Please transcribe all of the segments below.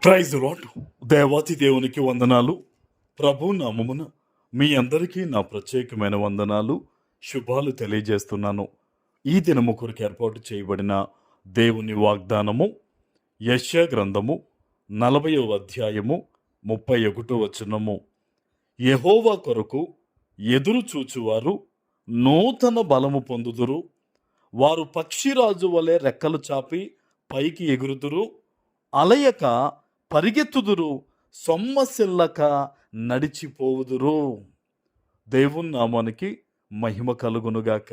Praise lord. దేవాతి దేవునికి వందనాలు. ప్రభు నామమున మీ అందరికీ నా ప్రత్యేకమైన వందనాలు, శుభాలు తెలియజేస్తున్నాను. ఈ దినము కొరకు ఏర్పాటు చేయబడిన దేవుని వాగ్దానము యెషయా గ్రంథము 40వ అధ్యాయము 31వ వచనము. యెహోవా కొరకు ఎదురు చూచువారు నూతన బలము పొందుదురు, వారు పక్షిరాజు వలె రెక్కలు చాపి పైకి ఎగురుదురు, అలయక పరిగెత్తుదురు, సొమ్మసిల్లక నడిచిపోవుదురు. దేవుని నామానికి మహిమ కలుగునుగాక.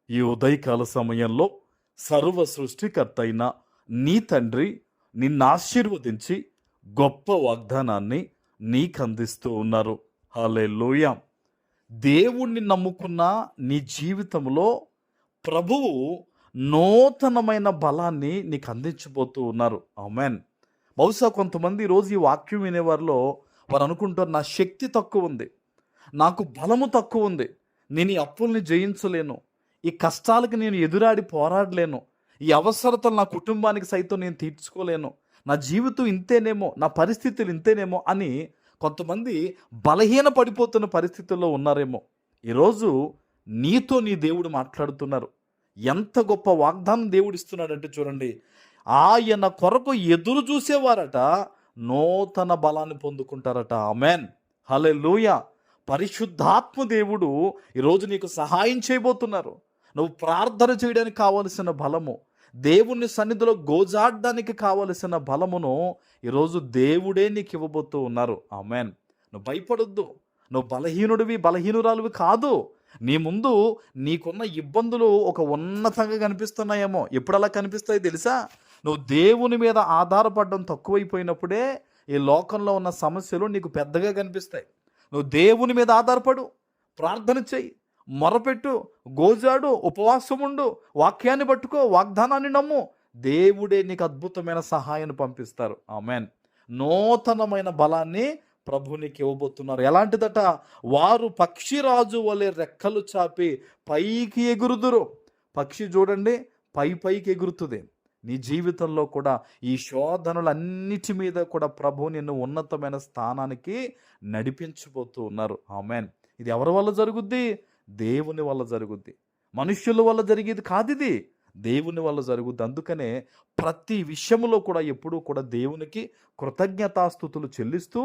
ఈ ఉదయకాల సమయంలో సర్వ సృష్టికర్త అయిన నీ తండ్రి నిన్ను ఆశీర్వదించి గొప్ప వాగ్దానాన్ని నీకు అందిస్తూ ఉన్నారు. హల్లెలూయా. దేవుణ్ణి నమ్ముకున్న నీ జీవితంలో ప్రభువు నూతనమైన బలాన్ని నీకు అందించబోతూ ఉన్నారు. ఆమెన్. బహుశా కొంతమంది ఈరోజు ఈ వాక్యం వినేవారిలో వారు అనుకుంటారు, నా శక్తి తక్కువ ఉంది, నాకు బలము తక్కువ ఉంది, నేను ఈ అప్పుల్ని జయించలేను, ఈ కష్టాలకి నేను ఎదురాడి పోరాడలేను, ఈ అవసరతలు నా కుటుంబానికి సైతం నేను తీర్చుకోలేను, నా జీవితం ఇంతేనేమో, నా పరిస్థితులు ఇంతేనేమో అని కొంతమంది బలహీన పడిపోతున్న పరిస్థితుల్లో ఉన్నారేమో. ఈరోజు నీతో నీ దేవుడు మాట్లాడుతున్నారు. ఎంత గొప్ప వాగ్దానం దేవుడు ఇస్తున్నాడంటే చూడండి, ఆయన కొరకు ఎదురు చూసేవారట నూతన బలాన్ని పొందుకుంటారట. ఆమెన్. హల్లెలూయా. పరిశుద్ధాత్మ దేవుడు ఈరోజు నీకు సహాయం చేయబోతున్నారు. నువ్వు ప్రార్థన చేయడానికి కావలసిన బలము, దేవుని సన్నిధిలో గోజాడడానికి కావలసిన బలమును ఈరోజు దేవుడే నీకు ఇవ్వబోతూ ఉన్నారు. ఆమెన్. నువ్వు భయపడొద్దు. నువ్వు బలహీనుడివి, బలహీనురాలువి కాదు. నీ ముందు నీకున్న ఇబ్బందులు ఒక ఉన్నతంగా కనిపిస్తున్నాయేమో. ఎప్పుడు అలా కనిపిస్తాయి తెలుసా? నువ్వు దేవుని మీద ఆధారపడడం తక్కువైపోయినప్పుడే ఈ లోకంలో ఉన్న సమస్యలు నీకు పెద్దగా కనిపిస్తాయి. నువ్వు దేవుని మీద ఆధారపడు, ప్రార్థన చెయ్యి, మొరపెట్టు, గోజాడు, ఉపవాసం ఉండు, వాక్యాన్ని పట్టుకో, వాగ్దానాన్ని నమ్ము. దేవుడే నీకు అద్భుతమైన సహాయాన్ని పంపిస్తారు. ఆమెన్. నూతనమైన బలాన్ని ప్రభునికి ఇవ్వబోతున్నారు. ఎలాంటిదట? వారు పక్షిరాజు వలె రెక్కలు చాపి పైకి ఎగురుదురు. పక్షి చూడండి పైకి ఎగురుతుంది. నీ జీవితంలో కూడా ఈ శోధనలన్నిటి మీద కూడా ప్రభు నిన్ను ఉన్నతమైన స్థానానికి నడిపించబోతూ ఉన్నారు. ఆమెన్. ఇది ఎవరి వల్ల జరుగుద్ది? దేవుని వల్ల జరుగుద్ది. మనుష్యుల వల్ల జరిగేది కాదు, ఇది దేవుని వల్ల జరుగుద్ది. అందుకనే ప్రతి విషయంలో కూడా ఎప్పుడూ కూడా దేవునికి కృతజ్ఞతాస్తుతులు చెల్లిస్తూ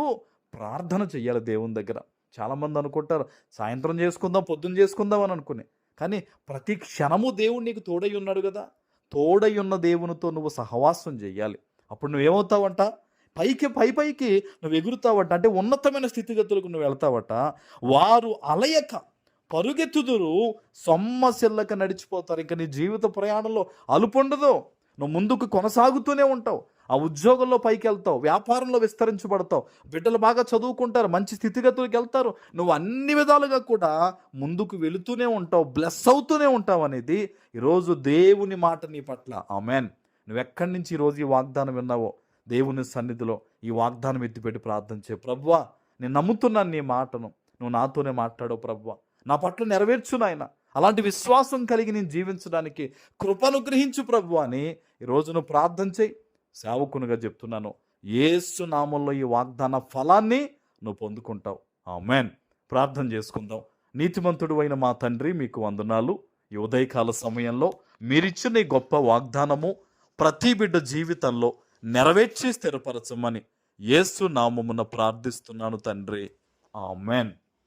ప్రార్థన చెయ్యాలి దేవుని దగ్గర. చాలామంది అనుకుంటారు సాయంత్రం చేసుకుందాం, పొద్దున్న చేసుకుందాం అని అనుకుని, కానీ ప్రతి క్షణము దేవుడు నీకు తోడై ఉన్నాడు కదా. తోడై ఉన్న దేవునితో నువ్వు సహవాసం చేయాలి. అప్పుడు నువ్వేమవుతావంట? పైకి నువ్వు ఎగురుతావట. అంటే ఉన్నతమైన స్థితిగతులకు నువ్వు వెళ్తావట. వారు అలయక పరుగెత్తుదురు, సొమ్మసిల్లక నడిచిపోతారు. ఇంకా నీ జీవిత ప్రయాణంలో అలుపుండదు. నువ్వు ముందుకు కొనసాగుతూనే ఉంటావు. ఆ ఉద్యోగంలో పైకి వెళ్తావు, వ్యాపారంలో విస్తరించబడతావు, బిడ్డలు బాగా చదువుకుంటారు, మంచి స్థితిగతులకు వెళ్తారు. నువ్వు అన్ని విధాలుగా కూడా ముందుకు వెళుతూనే ఉంటావు, బ్లెస్ అవుతూనే ఉంటావు అనేది ఈరోజు దేవుని మాట నీ పట్ల. ఆమెన్. నువ్వు ఎక్కడి నుంచి ఈరోజు ఈ వాగ్దానం విన్నావో దేవుని సన్నిధిలో ఈ వాగ్దానం ఎత్తిపెట్టి ప్రార్థన చేయి. ప్రభువా, నేను నమ్ముతున్నాను నీ మాటను, నువ్వు నాతోనే మాట్లాడవు ప్రభువా, నా పట్ల నెరవేర్చు నాయన. అలాంటి విశ్వాసం కలిగి నేను జీవించడానికి కృపను గ్రహించు ప్రభువా అని ఈరోజు నువ్వు ప్రార్థన చేయి. సేవకునిగా చెప్తున్నాను, యేసు నామంలో ఈ వాగ్దాన ఫలాన్ని నువ్వు పొందుకుంటావు. ఆమెన్. ప్రార్థన చేసుకుందాం. నీతిమంతుడు అయిన మా తండ్రి, మీకు వందనాలు. ఈ ఉదయకాల సమయంలో మీరిచ్చిన ఈ గొప్ప వాగ్దానము ప్రతి బిడ్డ జీవితంలో నెరవేర్చి స్థిరపరచమని యేసు నామమున ప్రార్థిస్తున్నాను తండ్రి. ఆమెన్.